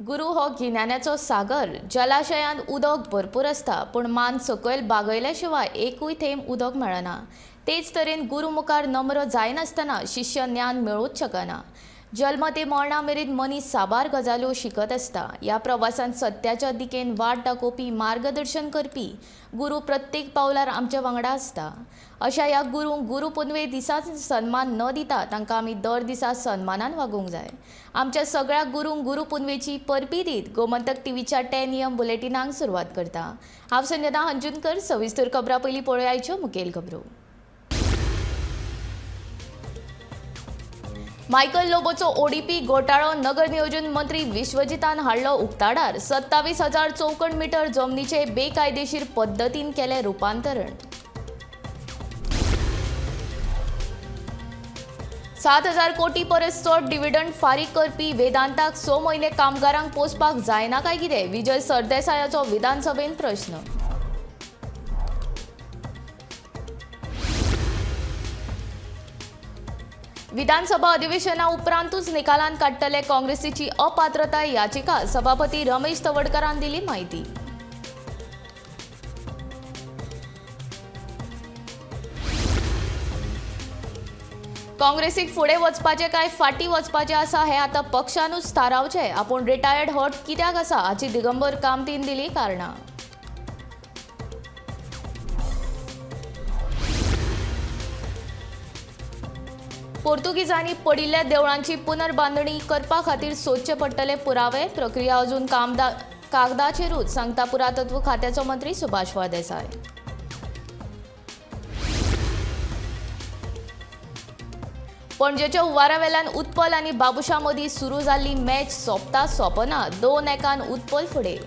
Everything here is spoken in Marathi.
गुरू हो गिन्यानाचो सागर. जलाशयांत उदक भरपूर आसता, पूण मान सकयल बागयल्या शिवाय एकूय थेंब उदक मेळना. तेच तरेन गुरू मुखार नम्र जायनासतना शिष्य ज्ञान मेळूच शकना. जल्म ते मरणा मेरेन मनीस साबार गजाल्यो शिकत आसता. ह्या प्रवासांत सत्याच्या दिकेन वाट दाखोवपी, मार्गदर्शन करपी गुरू प्रत्येक पावलार आमच्या वांगडा आसता. अशा ह्या गुरूंक गुरू पुनवे दिसा सन्मान न दिता तांकां आमी दर दिसा सन्मानान वागोवंक जाय. आमच्या सगळ्या गुरूंक गुरू पुनवेची परबी दीत गोमंतक टीव्हीच्या 10 AM बुलेटिनांक सुरवात करता. हांव संजना हंजुनकर. सविस्तर खबरां पयलीं पळोवया आयच्यो मुखेल खबरो. Michael लोबोचो ODP घोटाळो. नगर नियोजन मंत्री विश्वजितान हाडलो उक्ताडार. 27,000 चौकण मीटर जमनीचे बेकायदेशीर पद्दतीन केले रुपांतरण. 7,000 कोटी परस चड डिव्हिडंड फारीक करपी वेदांताक 6 म्हयने कामगारांक पोसपाक जायना काय कितें? विजय सरदेसायाचो विधानसभेत प्रश्न. विधानसभा अधिवेशना उपरांतूच निकालान काडटले काँग्रेसीची अपात्रताय याचिका. सभापती रमेश तवडकरान दिली माहिती. काँग्रेसीक फुडें वचपाचें काय फाटीं वचपाचें आसा हें आतां पक्षानूच थारावचें. आपूण रिटायर्ड हट कित्याक आसा हाची दिगंबर कामतीन दिली कारणां. पोर्तुगीजांनी पडिल्ल्या देवळांची पुनर्बांदणी करपा खातीर सोदचे पडटले पुरावे. प्रक्रिया अजून कागदाचेरूच, सांगता पुरातत्व खात्याचो मंत्री सुभाष फळदेसाय. पणजेच्या हुंवारावेल्यान उत्पल आनी बाबुशा मदीं सुरू जाल्ली मॅच सोंपता सोंपना 2-1 उत्पल फुडें.